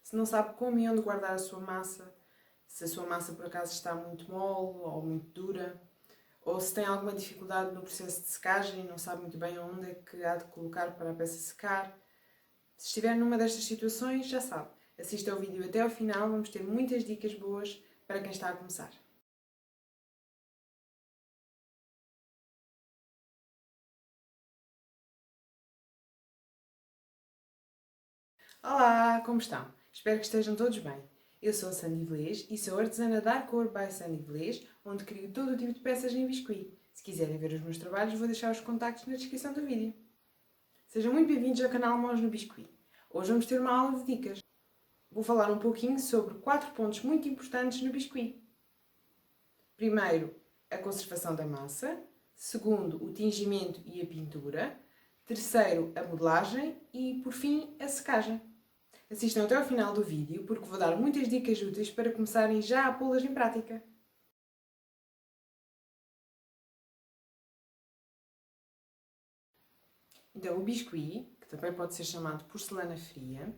Se não sabe como e onde guardar a sua massa, se a sua massa por acaso está muito mole ou muito dura, ou se tem alguma dificuldade no processo de secagem e não sabe muito bem onde é que há de colocar para a peça secar. Se estiver numa destas situações, já sabe, assista ao vídeo até ao final, vamos ter muitas dicas boas para quem está a começar. Olá, como estão? Espero que estejam todos bem. Eu sou a Sandy Velez e sou artesana da Cor by Sandy Velez, onde crio todo o tipo de peças em biscuit. Se quiserem ver os meus trabalhos, vou deixar os contactos na descrição do vídeo. Sejam muito bem-vindos ao canal Mãos no Biscuit. Hoje vamos ter uma aula de dicas. Vou falar um pouquinho sobre 4 pontos muito importantes no biscuit. Primeiro, a conservação da massa. Segundo, o tingimento e a pintura. Terceiro, a modelagem. E, por fim, a secagem. Assistam até ao final do vídeo porque vou dar muitas dicas úteis para começarem já a pô-las em prática. Então, o biscuit, que também pode ser chamado porcelana fria,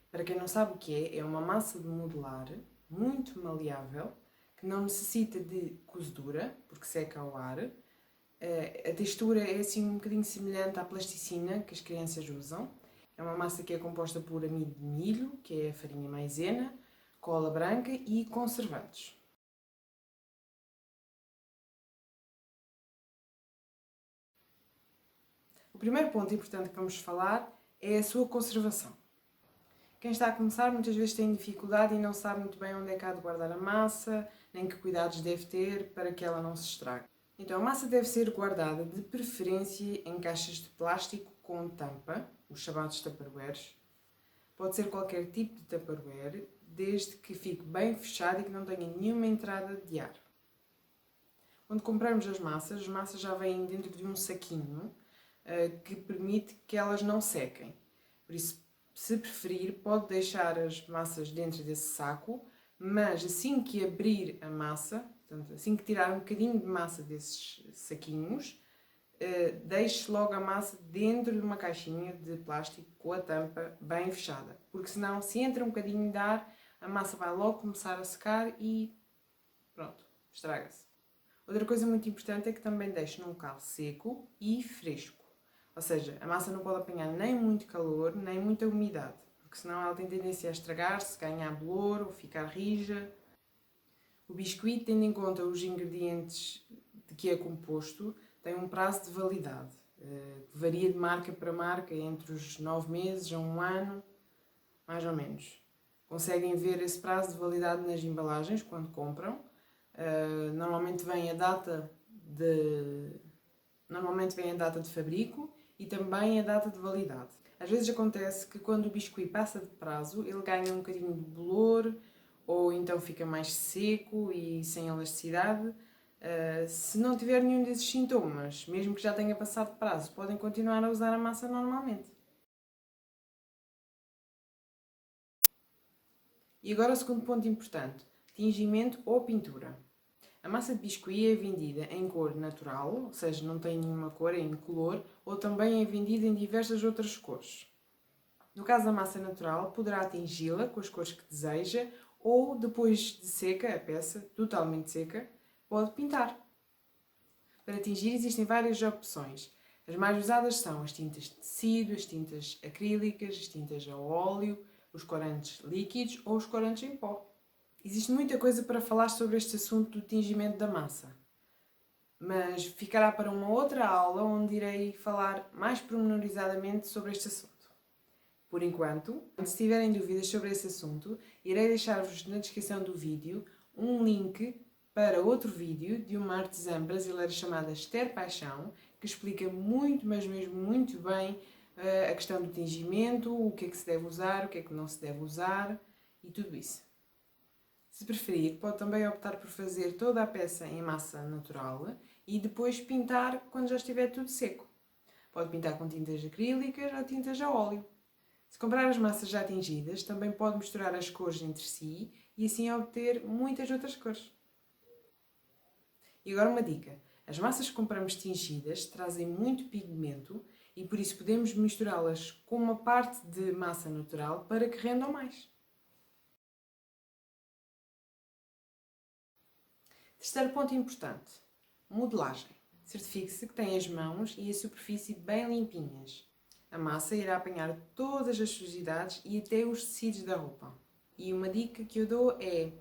para quem não sabe o que é uma massa de modelar muito maleável, que não necessita de cozedura, porque seca ao ar. A textura é assim um bocadinho semelhante à plasticina que as crianças usam. É uma massa que é composta por amido de milho, que é a farinha maisena, cola branca e conservantes. O primeiro ponto importante que vamos falar é a sua conservação. Quem está a começar muitas vezes tem dificuldade e não sabe muito bem onde é que há de guardar a massa, nem que cuidados deve ter para que ela não se estrague. Então a massa deve ser guardada de preferência em caixas de plástico com tampa, os chamados tupperwares. Pode ser qualquer tipo de tupperware, desde que fique bem fechado e que não tenha nenhuma entrada de ar. Quando compramos as massas já vêm dentro de um saquinho que permite que elas não sequem. Por isso, se preferir, pode deixar as massas dentro desse saco, mas assim que abrir a massa, portanto, assim que tirar um bocadinho de massa desses saquinhos, deixe logo a massa dentro de uma caixinha de plástico com a tampa bem fechada. Porque senão, se entra um bocadinho de ar, a massa vai logo começar a secar e pronto, estraga-se. Outra coisa muito importante é que também deixe num local seco e fresco. Ou seja, a massa não pode apanhar nem muito calor, nem muita umidade, porque senão ela tem tendência a estragar-se, ganhar bolor ou ficar rija. O biscuit, tendo em conta os ingredientes de que é composto, tem um prazo de validade, que varia de marca para marca, entre os 9 meses a 1 ano, mais ou menos. Conseguem ver esse prazo de validade nas embalagens quando compram. Normalmente vem a data de fabrico e também a data de validade. Às vezes acontece que quando o biscuit passa de prazo, ele ganha um bocadinho de bolor ou então fica mais seco e sem elasticidade. Se não tiver nenhum desses sintomas, mesmo que já tenha passado de prazo, podem continuar a usar a massa normalmente. E agora o segundo ponto importante, tingimento ou pintura. A massa de biscuit é vendida em cor natural, ou seja, não tem nenhuma cor, é incolor, ou também é vendida em diversas outras cores. No caso da massa natural, poderá tingi-la com as cores que deseja, ou depois de seca, a peça, totalmente seca, pode pintar. Para tingir existem várias opções. As mais usadas são as tintas de tecido, as tintas acrílicas, as tintas a óleo, os corantes líquidos ou os corantes em pó. Existe muita coisa para falar sobre este assunto do tingimento da massa, mas ficará para uma outra aula onde irei falar mais pormenorizadamente sobre este assunto. Por enquanto, se tiverem dúvidas sobre esse assunto, irei deixar-vos na descrição do vídeo um link para outro vídeo de uma artesã brasileira chamada Esther Paixão, que explica muito, mas mesmo muito bem a questão do tingimento, o que é que se deve usar, o que é que não se deve usar e tudo isso. Se preferir, pode também optar por fazer toda a peça em massa natural e depois pintar quando já estiver tudo seco. Pode pintar com tintas acrílicas ou tintas a óleo. Se comprar as massas já tingidas, também pode misturar as cores entre si e assim obter muitas outras cores. E agora uma dica. As massas que compramos tingidas trazem muito pigmento e por isso podemos misturá-las com uma parte de massa natural para que rendam mais. Terceiro ponto importante, modelagem. Certifique-se que tem as mãos e a superfície bem limpinhas. A massa irá apanhar todas as sujidades e até os tecidos da roupa. E uma dica que eu dou é: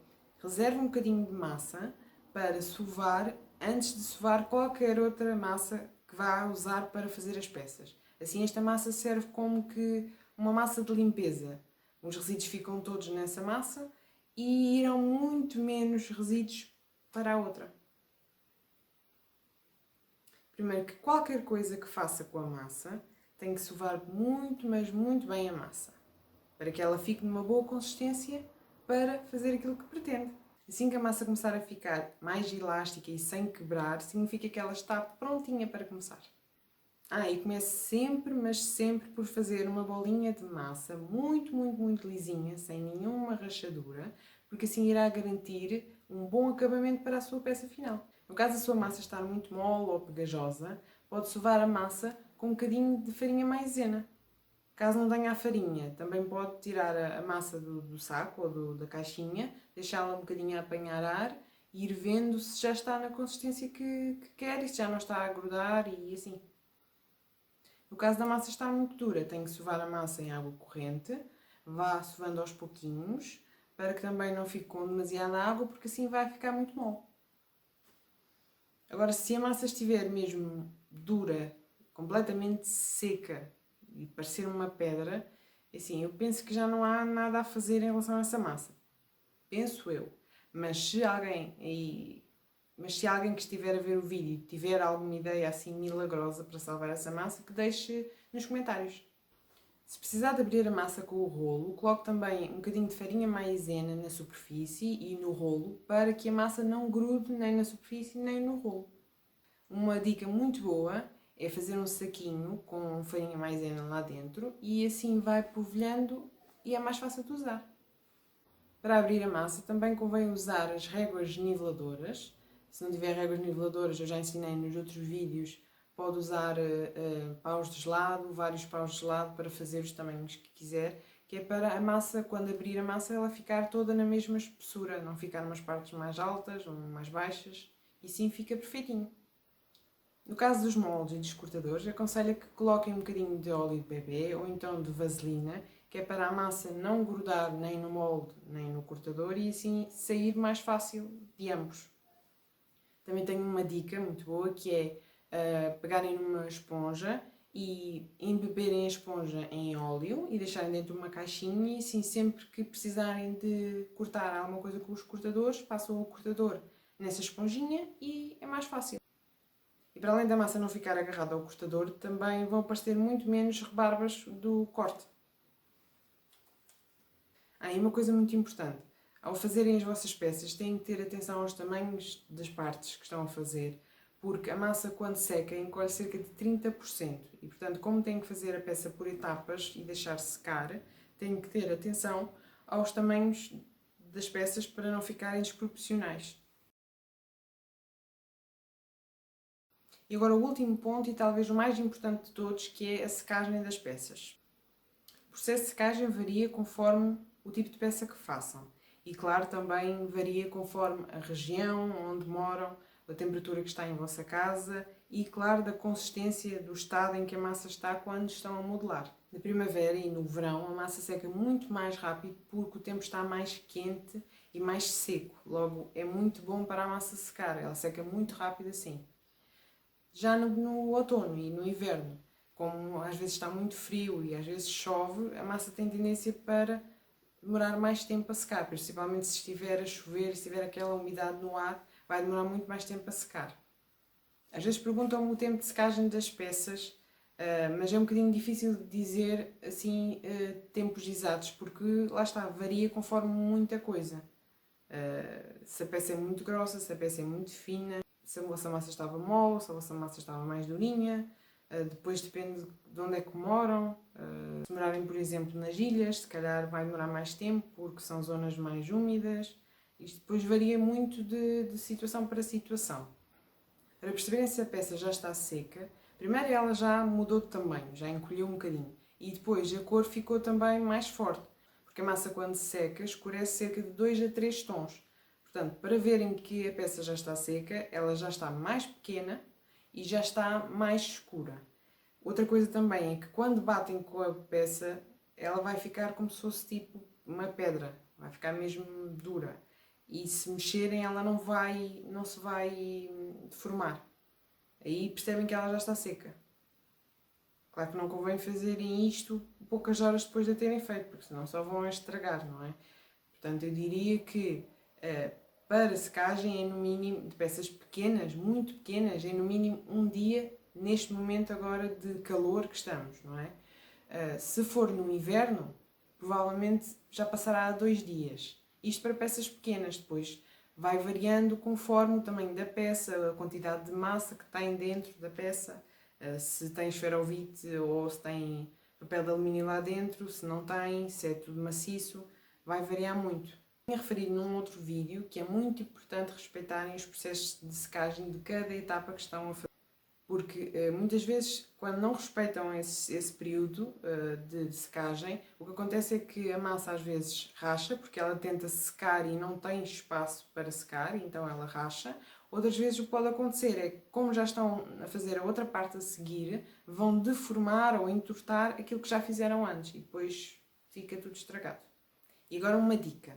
reserve um bocadinho de massa para sovar antes de sovar qualquer outra massa que vá usar para fazer as peças. Assim esta massa serve como que uma massa de limpeza. Os resíduos ficam todos nessa massa e irão muito menos resíduos para a outra. Primeiro, que qualquer coisa que faça com a massa tem que sovar muito, mas muito bem a massa, para que ela fique numa boa consistência para fazer aquilo que pretende. Assim que a massa começar a ficar mais elástica e sem quebrar, significa que ela está prontinha para começar. E comece sempre, mas sempre por fazer uma bolinha de massa muito, muito, muito lisinha, sem nenhuma rachadura, porque assim irá garantir um bom acabamento para a sua peça final. No caso da sua massa estar muito mole ou pegajosa, pode sovar a massa com um bocadinho de farinha maisena. Caso não tenha a farinha, também pode tirar a massa do saco ou da caixinha, deixá-la um bocadinho a apanhar ar e ir vendo se já está na consistência que quer e se já não está a grudar e assim. No caso da massa estar muito dura, tem que sovar a massa em água corrente, vá sovando aos pouquinhos, para que também não fique com demasiada água, porque assim vai ficar muito mole. Agora, se a massa estiver mesmo dura, completamente seca e parecer uma pedra, assim, eu penso que já não há nada a fazer em relação a essa massa. Penso eu. Mas se alguém que estiver a ver o vídeo tiver alguma ideia assim milagrosa para salvar essa massa, que deixe nos comentários. Se precisar de abrir a massa com o rolo, coloque também um bocadinho de farinha maisena na superfície e no rolo para que a massa não grude nem na superfície nem no rolo. Uma dica muito boa é fazer um saquinho com farinha maisena lá dentro e assim vai polvilhando e é mais fácil de usar. Para abrir a massa também convém usar as réguas niveladoras. Se não tiver réguas niveladoras, eu já ensinei nos outros vídeos, pode usar paus de gelado, vários paus de gelado para fazer os tamanhos que quiser, que é para a massa, quando abrir a massa, ela ficar toda na mesma espessura, não ficar umas partes mais altas ou mais baixas, e sim fica perfeitinho. No caso dos moldes e dos cortadores, aconselho que coloquem um bocadinho de óleo de bebê ou então de vaselina, que é para a massa não grudar nem no molde nem no cortador e assim sair mais fácil de ambos. Também tenho uma dica muito boa que é pegarem numa esponja e embeberem a esponja em óleo e deixarem dentro de uma caixinha e assim sempre que precisarem de cortar alguma coisa com os cortadores, passam o cortador nessa esponjinha e é mais fácil. E para além da massa não ficar agarrada ao cortador, também vão aparecer muito menos rebarbas do corte. E uma coisa muito importante, ao fazerem as vossas peças têm que ter atenção aos tamanhos das partes que estão a fazer, porque a massa quando seca encolhe cerca de 30% e portanto como têm que fazer a peça por etapas e deixar secar, têm que ter atenção aos tamanhos das peças para não ficarem desproporcionais. E agora o último ponto e talvez o mais importante de todos, que é a secagem das peças. O processo de secagem varia conforme o tipo de peça que façam. E claro, também varia conforme a região onde moram, a temperatura que está em vossa casa e, claro, da consistência do estado em que a massa está quando estão a modelar. Na primavera e no verão, a massa seca muito mais rápido porque o tempo está mais quente e mais seco. Logo, é muito bom para a massa secar, ela seca muito rápido assim. Já no outono e no inverno, como às vezes está muito frio e às vezes chove, a massa tem tendência para demorar mais tempo a secar, principalmente se estiver a chover, se tiver aquela umidade no ar, vai demorar muito mais tempo a secar. Às vezes perguntam-me o tempo de secagem das peças, mas é um bocadinho difícil de dizer assim tempos exatos, porque lá está, varia conforme muita coisa. Se a peça é muito grossa, se a peça é muito fina, se a vossa massa estava mole, se a vossa massa estava mais durinha, depois depende de onde é que moram. Se morarem, por exemplo, nas ilhas, se calhar vai demorar mais tempo porque são zonas mais úmidas. Isto depois varia muito de situação para situação. Para perceberem se a peça já está seca, primeiro ela já mudou de tamanho, já encolheu um bocadinho. E depois a cor ficou também mais forte, porque a massa quando seca escurece cerca de 2 a 3 tons. Portanto, para verem que a peça já está seca, ela já está mais pequena e já está mais escura. Outra coisa também é que quando batem com a peça, ela vai ficar como se fosse tipo uma pedra, vai ficar mesmo dura. E se mexerem, ela não se vai deformar. Aí percebem que ela já está seca. Claro que não convém fazerem isto poucas horas depois de a terem feito, porque senão só vão estragar, não é? Portanto, eu diria que para secagem é no mínimo, de peças pequenas, muito pequenas, é no mínimo um dia, neste momento agora de calor que estamos, não é? Se for no inverno, provavelmente já passará a 2 dias. Isto para peças pequenas, depois vai variando conforme o tamanho da peça, a quantidade de massa que tem dentro da peça, se tem esferovite ou se tem papel de alumínio lá dentro, se não tem, se é tudo maciço, vai variar muito. Tinha referido num outro vídeo que é muito importante respeitarem os processos de secagem de cada etapa que estão a fazer. Porque muitas vezes, quando não respeitam esse período de secagem, o que acontece é que a massa às vezes racha, porque ela tenta secar e não tem espaço para secar, então ela racha. Outras vezes o que pode acontecer é que, como já estão a fazer a outra parte a seguir, vão deformar ou entortar aquilo que já fizeram antes e depois fica tudo estragado. E agora uma dica.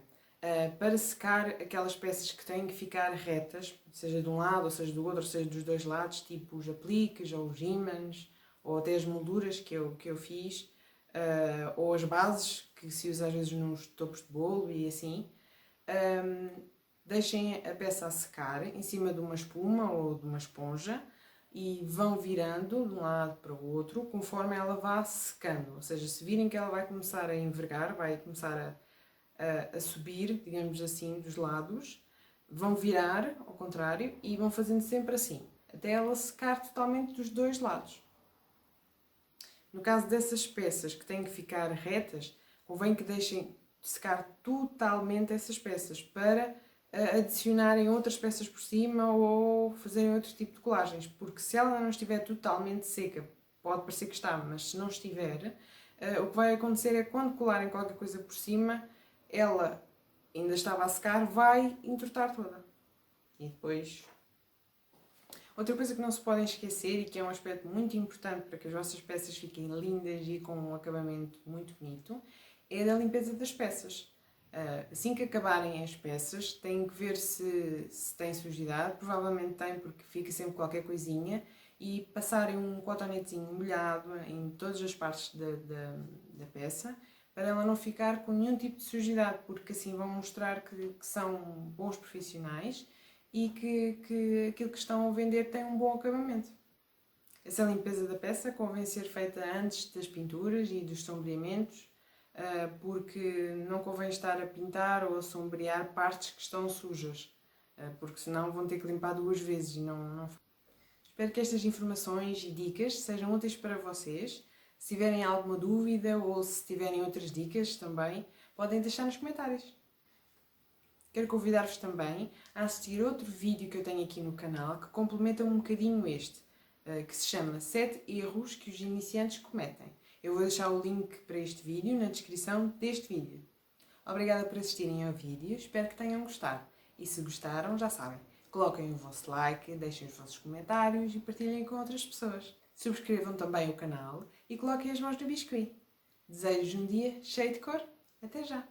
Para secar aquelas peças que têm que ficar retas, seja de um lado, ou seja do outro, ou seja dos dois lados, tipo os apliques, ou os ímãs, ou até as molduras que eu fiz, ou as bases, que se usa às vezes nos topos de bolo e assim, deixem a peça a secar em cima de uma espuma ou de uma esponja e vão virando de um lado para o outro conforme ela vá secando. Ou seja, se virem que ela vai começar a envergar, vai começar a subir, digamos assim, dos lados, vão virar ao contrário e vão fazendo sempre assim, até ela secar totalmente dos dois lados. No caso dessas peças que têm que ficar retas, convém que deixem secar totalmente essas peças para adicionarem outras peças por cima ou fazerem outro tipo de colagens, porque se ela não estiver totalmente seca, pode parecer que está, mas se não estiver, o que vai acontecer é que quando colarem qualquer coisa por cima, ela ainda estava a secar, vai entortar toda. E depois... Outra coisa que não se podem esquecer e que é um aspecto muito importante para que as vossas peças fiquem lindas e com um acabamento muito bonito, é a da limpeza das peças. Assim que acabarem as peças, têm que ver se tem sujidade, provavelmente tem porque fica sempre qualquer coisinha, e passarem um cotonetezinho molhado em todas as partes da peça, para ela não ficar com nenhum tipo de sujidade, porque assim vão mostrar que são bons profissionais e que aquilo que estão a vender tem um bom acabamento. Essa limpeza da peça convém ser feita antes das pinturas e dos sombreamentos, porque não convém estar a pintar ou a sombrear partes que estão sujas, porque senão vão ter que limpar 2 vezes e não... Espero que estas informações e dicas sejam úteis para vocês. Se tiverem alguma dúvida ou se tiverem outras dicas também, podem deixar nos comentários. Quero convidar-vos também a assistir outro vídeo que eu tenho aqui no canal que complementa um bocadinho este, que se chama 7 erros que os iniciantes cometem. Eu vou deixar o link para este vídeo na descrição deste vídeo. Obrigada por assistirem ao vídeo, espero que tenham gostado. E se gostaram, já sabem, coloquem o vosso like, deixem os vossos comentários e partilhem com outras pessoas. Subscrevam também o canal e coloquem as mãos no biscuit. Desejo um dia cheio de cor. Até já!